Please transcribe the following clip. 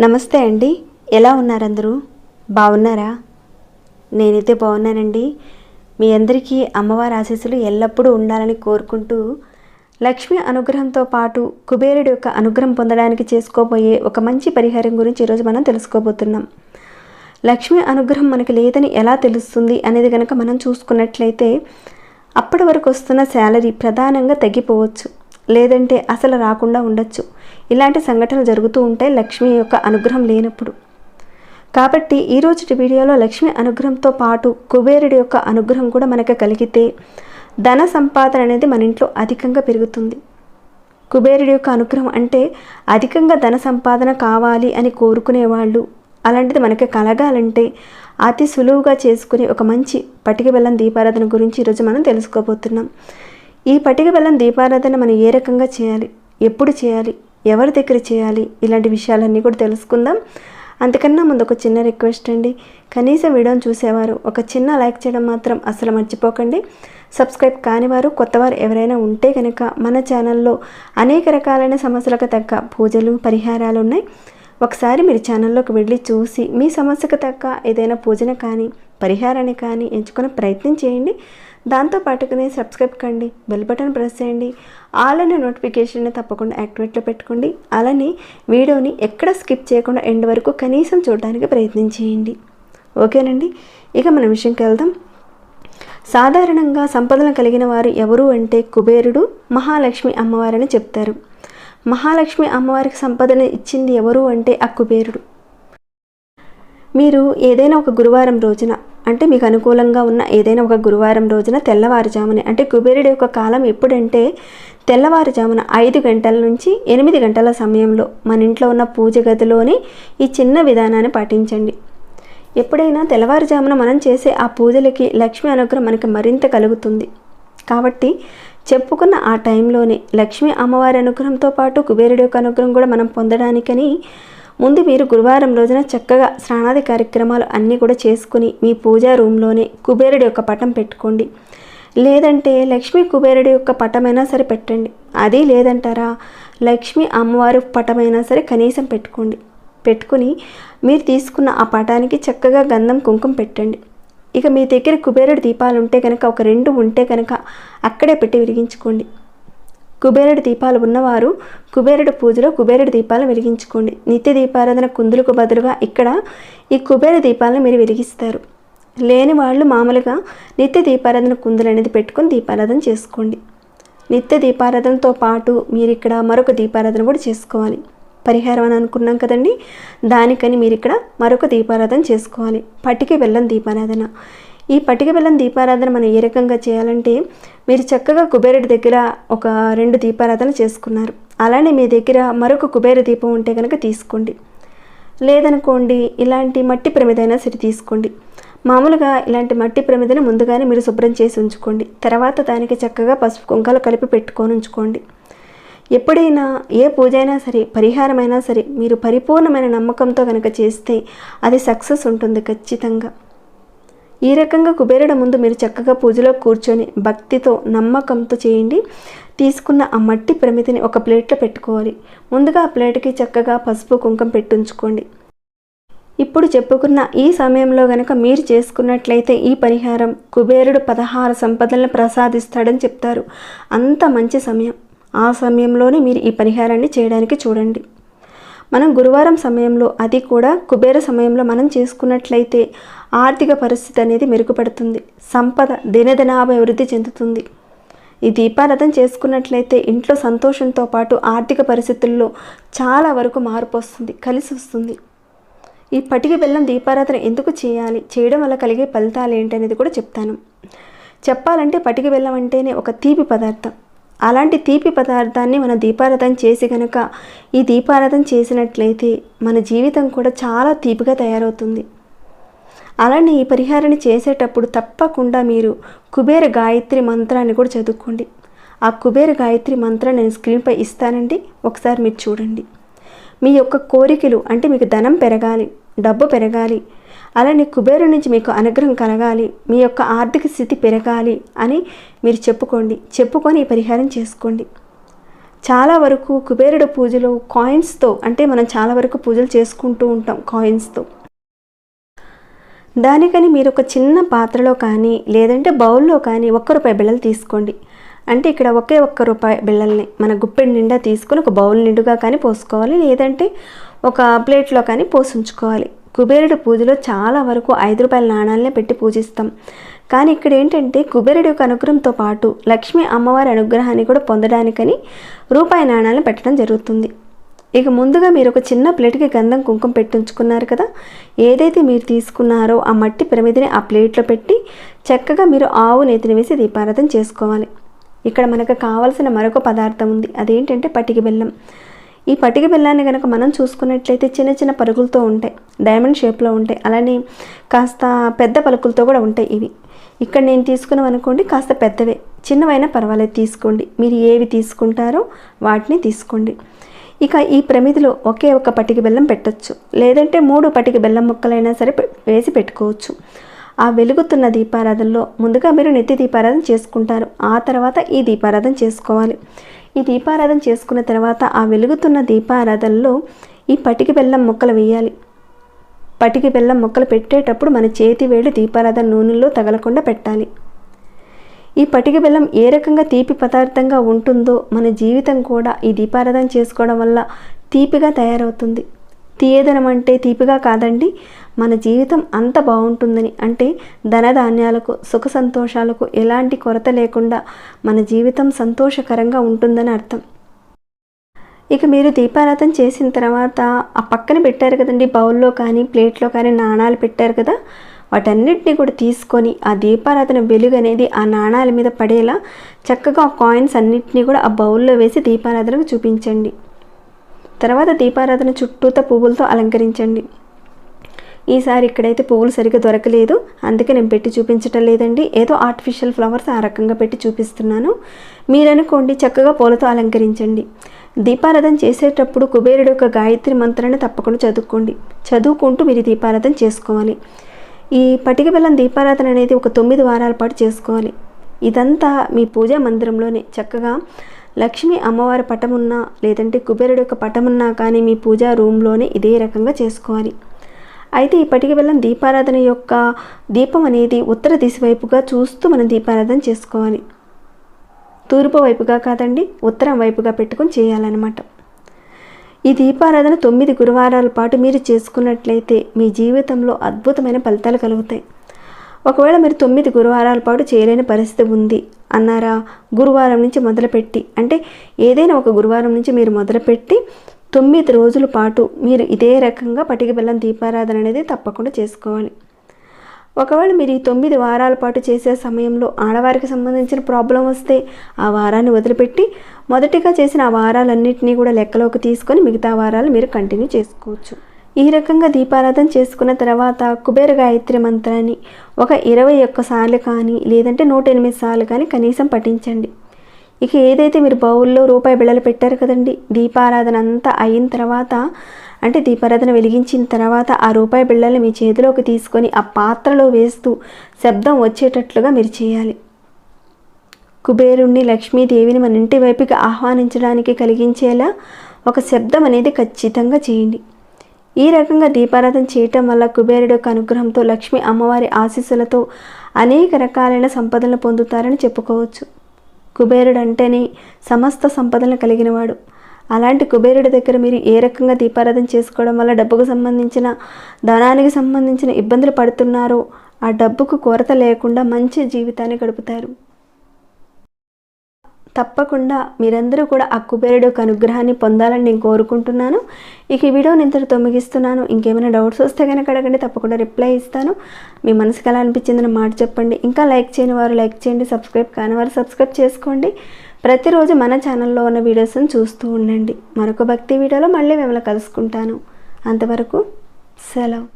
నమస్తే అండి. ఎలా ఉన్నారు అందరూ? బాగున్నారా? నేనైతే బాగున్నానండి. మీ అందరికీ అమ్మవారి ఆశీస్సులు ఎల్లప్పుడూ ఉండాలని కోరుకుంటూ, లక్ష్మి అనుగ్రహంతో పాటు కుబేరుడి యొక్క అనుగ్రహం పొందడానికి చేసుకోబోయే ఒక మంచి పరిహారం గురించి ఈరోజు మనం తెలుసుకోబోతున్నాం. లక్ష్మి అనుగ్రహం మనకి లేదని ఎలా తెలుస్తుంది అనేది కనుక మనం చూసుకున్నట్లయితే, అప్పటి వరకు వస్తున్న శాలరీ ప్రధానంగా తగ్గిపోవచ్చు, లేదంటే అసలు రాకుండా ఉండొచ్చు. ఇలాంటి సంఘటనలు జరుగుతూ ఉంటాయి లక్ష్మి యొక్క అనుగ్రహం లేనప్పుడు. కాబట్టి ఈరోజు వీడియోలో లక్ష్మి అనుగ్రహంతో పాటు కుబేరుడి యొక్క అనుగ్రహం కూడా మనకు కలిగితే ధన సంపాదన అనేది మన ఇంట్లో అధికంగా పెరుగుతుంది. కుబేరుడి యొక్క అనుగ్రహం అంటే అధికంగా ధన సంపాదన కావాలి అని కోరుకునేవాళ్ళు, అలాంటిది మనకి కలగాలంటే అతి సులువుగా చేసుకునే ఒక మంచి పటిక బెల్లం దీపారాధన గురించి ఈరోజు మనం తెలుసుకోబోతున్నాం. ఈ పటిక బెల్లం దీపారాధన మనం ఏ రకంగా చేయాలి, ఎప్పుడు చేయాలి, ఎవరి దగ్గర చేయాలి, ఇలాంటి విషయాలన్నీ కూడా తెలుసుకుందాం. అంతకన్నా ముందు ఒక చిన్న రిక్వెస్ట్ అండి. కనీసం వీడియోని చూసేవారు ఒక చిన్న లైక్ చేయడం మాత్రం అసలు మర్చిపోకండి. సబ్స్క్రైబ్ కానివారు, కొత్తవారు ఎవరైనా ఉంటే కనుక మన ఛానల్లో అనేక రకాలైన సమస్యలకు తగ్గ పూజలు, పరిహారాలు ఉన్నాయి. ఒకసారి మీరు ఛానల్లోకి వెళ్ళి చూసి మీ సమస్యకు తగ్గ ఏదైనా పూజన కానీ పరిహారాన్ని కానీ ఎంచుకునే ప్రయత్నం చేయండి. దాంతోపాటుగానే సబ్స్క్రైబ్ కండి, బెల్ బటన్ ప్రెస్ చేయండి, ఆల్ అనే నోటిఫికేషన్ని తప్పకుండా యాక్టివేట్లో పెట్టుకోండి. అలానే వీడియోని ఎక్కడ స్కిప్ చేయకుండా ఎండ్ వరకు కనీసం చూడడానికి ప్రయత్నం చేయండి. ఓకేనండి, ఇక మన విషయంకి వెళ్దాం. సాధారణంగా సంపదలను కలిగిన వారు ఎవరు అంటే కుబేరుడు, మహాలక్ష్మి అమ్మవారని చెప్తారు. మహాలక్ష్మి అమ్మవారికి సంపదను ఇచ్చింది ఎవరు అంటే ఆ కుబేరుడు. మీరు ఏదైనా ఒక గురువారం రోజున, అంటే మీకు అనుకూలంగా ఉన్న ఏదైనా ఒక గురువారం రోజున తెల్లవారుజామునే, అంటే కుబేరుడి యొక్క కాలం ఎప్పుడంటే తెల్లవారుజామున 5 గంటల నుంచి 8 గంటల సమయంలో మన ఇంట్లో ఉన్న పూజ గదిలోని ఈ చిన్న విధానాన్ని పాటించండి. ఎప్పుడైనా తెల్లవారుజామున మనం చేసే ఆ పూజలకి లక్ష్మీ అనుగ్రహం మనకి మరింత కలుగుతుంది. కాబట్టి చెప్పుకున్న ఆ టైంలోనే లక్ష్మీ అమ్మవారి అనుగ్రహంతో పాటు కుబేరుడి యొక్క అనుగ్రహం కూడా మనం పొందడానికని ముందు మీరు గురువారం రోజున చక్కగా స్నానాది కార్యక్రమాలు అన్నీ కూడా చేసుకుని మీ పూజా రూమ్లోనే కుబేరుడి యొక్క పటం పెట్టుకోండి. లేదంటే లక్ష్మీ కుబేరుడి యొక్క పటమైనా సరే పెట్టండి. అది లేదంటారా, లక్ష్మీ అమ్మవారి పటమైనా సరే కనీసం పెట్టుకుని మీరు తీసుకున్న ఆ పటానికి చక్కగా గంధం కుంకుమ పెట్టండి. ఇక మీ దగ్గర కుబేరుడి దీపాలు ఉంటే కనుక ఒక 2 ఉంటే కనుక అక్కడే పెట్టి వెలిగించుకోండి. కుబేరుడి దీపాలు ఉన్నవారు కుబేరుడి పూజలో కుబేరుడి దీపాలను వెలిగించుకోండి. నిత్య దీపారాధన కుందులకు బదులుగా ఇక్కడ ఈ కుబేర దీపాలను మీరు వెలిగిస్తారు. లేని వాళ్ళు మామూలుగా నిత్య దీపారాధన కుందులు అనేది పెట్టుకొని దీపారాధన చేసుకోండి. నిత్య దీపారాధనతో పాటు మీరు ఇక్కడ మరొక దీపారాధన కూడా చేసుకోవాలి. పరిహారం అని అనుకున్నాం కదండి, దానికని మీరు ఇక్కడ మరొక దీపారాధన చేసుకోవాలి. పటిక బెల్లం దీపారాధన. ఈ పటిక బెల్లం దీపారాధన మనం ఏ రకంగా చేయాలంటే, మీరు చక్కగా కుబేరుడి దగ్గర ఒక 2 దీపారాధనలు చేసుకున్నారు. అలానే మీ దగ్గర మరొక కుబేర దీపం ఉంటే కనుక తీసుకోండి. లేదనుకోండి ఇలాంటి మట్టి ప్రమిదైనా సరే తీసుకోండి. మామూలుగా ఇలాంటి మట్టి ప్రమిదను ముందుగానే మీరు శుభ్రం చేసి ఉంచుకోండి. తర్వాత దానికి చక్కగా పసుపు కుంకాలు కలిపి పెట్టుకొని ఉంచుకోండి. ఎప్పుడైనా ఏ పూజ అయినా సరే, పరిహారమైనా సరే, మీరు పరిపూర్ణమైన నమ్మకంతో కనుక చేస్తే అది సక్సెస్ ఉంటుంది ఖచ్చితంగా. ఈ రకంగా కుబేరుడి ముందు మీరు చక్కగా పూజలో కూర్చొని భక్తితో నమ్మకంతో చేయండి. తీసుకున్న ఆ మట్టి ప్రమిదిని ఒక ప్లేట్లో పెట్టుకోవాలి. ముందుగా ఆ ప్లేట్కి చక్కగా పసుపు కుంకుమ పెట్టుంచుకోండి. ఇప్పుడు చెప్పుకున్న ఈ సమయంలో గనక మీరు చేసుకున్నట్లయితే ఈ పరిహారం కుబేరుడు 16 సంపదలను ప్రసాదిస్తాడని చెప్తారు. అంత మంచి సమయం. ఆ సమయంలోనే మీరు ఈ పరిహారాన్ని చేయడానికి చూడండి. మనం గురువారం సమయంలో, అది కూడా కుబేర సమయంలో మనం చేసుకున్నట్లయితే ఆర్థిక పరిస్థితి అనేది మెరుగుపడుతుంది. సంపద దినదినాభివృద్ధి చెందుతుంది. ఈ దీపారాధన చేసుకున్నట్లయితే ఇంట్లో సంతోషంతో పాటు ఆర్థిక పరిస్థితుల్లో చాలా వరకు మార్పు వస్తుంది, కలిసి వస్తుంది. ఈ పటిక బెల్లం దీపారాధన ఎందుకు చేయాలి, చేయడం వల్ల కలిగే ఫలితాలు ఏంటనేది కూడా చెప్తాను. చెప్పాలంటే పటిక బెల్లం అంటేనే ఒక తీపి పదార్థం. అలాంటి తీపి పదార్థాన్ని మన దీపారాధన చేసి కనుక ఈ దీపారాధన చేసినట్లయితే మన జీవితం కూడా చాలా తీపిగా తయారవుతుంది. అలానే ఈ పరిహారాన్ని చేసేటప్పుడు తప్పకుండా మీరు కుబేర గాయత్రి మంత్రాన్ని కూడా చదువుకోండి. ఆ కుబేర గాయత్రి మంత్రాన్ని నేను స్క్రీన్పై ఇస్తానండి, ఒకసారి మీరు చూడండి. మీ యొక్క కోరికలు, అంటే మీకు ధనం పెరగాలి, డబ్బు పెరగాలి, అలానే కుబేరుడి నుంచి మీకు అనుగ్రహం కలగాలి, మీ యొక్క ఆర్థిక స్థితి పెరగాలి అని మీరు చెప్పుకొని ఈ పరిహారం చేసుకోండి. చాలా వరకు కుబేరుడు పూజలు కాయిన్స్తో, అంటే మనం చాలా వరకు పూజలు చేసుకుంటూ ఉంటాం కాయిన్స్తో. దానికని మీరు ఒక చిన్న పాత్రలో కానీ లేదంటే బౌల్లో కానీ ₹1 బిళ్ళలు తీసుకోండి. అంటే ఇక్కడ ₹1 బిళ్ళల్ని మన గుప్పెడి నిండా తీసుకొని ఒక బౌల్ నిండుగా కానీ పోసుకోవాలి, లేదంటే ఒక ప్లేట్లో కానీ పోసి ఉంచుకోవాలి. కుబేరుడు పూజలో చాలా వరకు ₹5 నాణాలనే పెట్టి పూజిస్తాం. కానీ ఇక్కడ ఏంటంటే కుబేరుడి యొక్క అనుగ్రహంతో పాటు లక్ష్మీ అమ్మవారి అనుగ్రహాన్ని కూడా పొందడానికని ₹1 నాణాలను పెట్టడం జరుగుతుంది. ఇక ముందుగా మీరు ఒక చిన్న ప్లేట్కి గంధం కుంకుమ పెట్టి ఉంచుకున్నారు కదా, ఏదైతే మీరు తీసుకున్నారో ఆ మట్టి ప్రమిదిని ఆ ప్లేట్లో పెట్టి చక్కగా మీరు ఆవు నేతిని వేసి దీపారాధన చేసుకోవాలి. ఇక్కడ మనకు కావాల్సిన మరొక పదార్థం ఉంది, అదేంటంటే పటిక బెల్లం. ఈ పటిక బెల్లాన్ని కనుక మనం చూసుకున్నట్లయితే చిన్న చిన్న పలుకులతో ఉంటాయి, డైమండ్ షేప్లో ఉంటాయి, అలానే కాస్త పెద్ద పలుకులతో కూడా ఉంటాయి ఇవి. ఇక్కడ నేను తీసుకున్నాం అనుకోండి, కాస్త పెద్దవే, చిన్నవైనా పర్వాలేదు తీసుకోండి, మీరు ఏవి తీసుకుంటారో వాటిని తీసుకోండి. ఇక ఈ ప్రమిదిలో ఒకే ఒక పటిక బెల్లం పెట్టచ్చు, లేదంటే 3 పటిక బెల్లం ముక్కలైనా సరే వేసి పెట్టుకోవచ్చు. ఆ వెలుగుతున్న దీపారాధనలో ముందుగా మీరు నిత్య దీపారాధన చేసుకుంటారు, ఆ తర్వాత ఈ దీపారాధన చేసుకోవాలి. ఈ దీపారాధన చేసుకున్న తర్వాత ఆ వెలుగుతున్న దీపారాధనలో ఈ పటిక బెల్లం ముక్కలు వేయాలి. పటిక బెల్లం ముక్కలు పెట్టేటప్పుడు మన చేతి వేళ్ళు దీపారాధన నూనెలో తగలకుండా పెట్టాలి. ఈ పటిక బెల్లం ఏ రకంగా తీపి పదార్థంగా ఉంటుందో మన జీవితం కూడా ఈ దీపారాధన చేసుకోవడం వల్ల తీపిగా తయారవుతుంది. తీయదనం అంటే తీపిగా కాదండి, మన జీవితం అంత బాగుంటుందని, అంటే ధనధాన్యాలకు సుఖ సంతోషాలకు ఎలాంటి కొరత లేకుండా మన జీవితం సంతోషకరంగా ఉంటుందని అర్థం. ఇక మీరు దీపారాధన చేసిన తర్వాత ఆ పక్కన పెట్టారు కదండి, బౌల్లో కానీ ప్లేట్లో కానీ నాణాలు పెట్టారు కదా, వాటన్నిటిని కూడా తీసుకొని ఆ దీపారాధన వెలుగు అనేది ఆ నాణాల మీద పడేలా చక్కగా ఆ కాయిన్స్ అన్నిటినీ కూడా ఆ బౌల్లో వేసి దీపారాధనకు చూపించండి. తర్వాత దీపారాధన చుట్టూతా పువ్వులతో అలంకరించండి. ఈసారి ఇక్కడైతే పువ్వులు సరిగ్గా దొరకలేదు, అందుకే నేను పెట్టి చూపించటం లేదండి, ఏదో ఆర్టిఫిషియల్ ఫ్లవర్స్ ఆ రకంగా పెట్టి చూపిస్తున్నాను. మీరనుకోండి చక్కగా పూలతో అలంకరించండి. దీపారాధన చేసేటప్పుడు కుబేరుడు యొక్క గాయత్రి మంత్రాన్ని తప్పకుండా చదువుకుంటూ మీరు దీపారాధన చేసుకోవాలి. ఈ పటిక బెల్లం దీపారాధన అనేది ఒక 9 వారాల పాటు చేసుకోవాలి. ఇదంతా మీ పూజా మందిరంలోనే చక్కగా లక్ష్మీ అమ్మవారి పటమున్నా లేదంటే కుబేరుడు యొక్క పటమున్నా కానీ మీ పూజా రూమ్లోనే ఇదే రకంగా చేసుకోవాలి. అయితే ఈ పటిక బెల్లం దీపారాధన యొక్క దీపం అనేది ఉత్తర దిశ వైపుగా చూస్తూ మనం దీపారాధన చేసుకోవాలి. తూర్పు వైపుగా కాదండి, ఉత్తరం వైపుగా పెట్టుకొని చేయాలన్నమాట. ఈ దీపారాధన 9 గురువారాల పాటు మీరు చేసుకున్నట్లయితే మీ జీవితంలో అద్భుతమైన ఫలితాలు కలుగుతాయి. ఒకవేళ మీరు 9 గురువారాల పాటు చేయలేని పరిస్థితి ఉంది అన్నారా, గురువారం నుంచి మొదలుపెట్టి, అంటే ఏదైనా ఒక గురువారం నుంచి మీరు మొదలుపెట్టి 9 రోజుల పాటు మీరు ఇదే రకంగా పటిక బెల్లం దీపారాధన అనేది తప్పకుండా చేసుకోవాలి. ఒకవేళ మీరు ఈ 9 వారాల పాటు చేసే సమయంలో ఆడవారికి సంబంధించిన ప్రాబ్లం వస్తే ఆ వారాన్ని వదిలిపెట్టి మొదటిగా చేసిన ఆ వారాలన్నింటినీ కూడా లెక్కలోకి తీసుకొని మిగతా వారాలు మీరు కంటిన్యూ చేసుకోవచ్చు. ఈ రకంగా దీపారాధన చేసుకున్న తర్వాత కుబేర గాయత్రి మంత్రాన్ని ఒక 21 సార్లు కానీ లేదంటే 108 సార్లు కానీ కనీసం పఠించండి. ఇక ఏదైతే మీరు బౌల్లో ₹1 బిళ్ళలు పెట్టారు కదండి, దీపారాధన అంతా అయిన తర్వాత, అంటే దీపారాధన వెలిగించిన తర్వాత ఆ ₹1 బిళ్ళని మీ చేతిలోకి తీసుకొని ఆ పాత్రలో వేస్తూ శబ్దం వచ్చేటట్లుగా మీరు చేయాలి. కుబేరుణ్ణి లక్ష్మీదేవిని మన ఇంటి వైపుకి ఆహ్వానించడానికి కలిగించేలా ఒక శబ్దం అనేది ఖచ్చితంగా చేయండి. ఈ రకంగా దీపారాధన చేయటం వల్ల కుబేరుడు యొక్క అనుగ్రహంతో లక్ష్మీ అమ్మవారి ఆశీస్సులతో అనేక రకాలైన సంపదలను పొందుతారని చెప్పుకోవచ్చు. కుబేరుడు అంటేనే సమస్త సంపదలను కలిగినవాడు. అలాంటి కుబేరుడి దగ్గర మీరు ఏ రకంగా దీపారాధన చేసుకోవడం వల్ల డబ్బుకు సంబంధించిన, ధనానికి సంబంధించిన ఇబ్బందులు పడుతున్నారో ఆ డబ్బుకు కొరత లేకుండా మంచి జీవితాన్ని గడుపుతారు. తప్పకుండా మీరందరూ కూడా ఆ కుబేరుడు యొక్క అనుగ్రహాన్ని పొందాలని నేను కోరుకుంటున్నాను. ఇక ఈ వీడియోని ఇంతటితో ముగిస్తున్నాను. ఇంకేమైనా డౌట్స్ వస్తే కనుక అడగండి, తప్పకుండా రిప్లై ఇస్తాను. మీ మనసుకు ఎలా అనిపించిందని మాట చెప్పండి. ఇంకా లైక్ చేయని వారు లైక్ చేయండి, సబ్స్క్రైబ్ కాని వారు సబ్స్క్రైబ్ చేసుకోండి. ప్రతిరోజు మన ఛానల్లో ఉన్న వీడియోస్ని చూస్తూ ఉండండి. మరొక భక్తి వీడియోలో మళ్ళీ మిమ్మల్ని కలుసుకుంటాను. అంతవరకు సెలవు.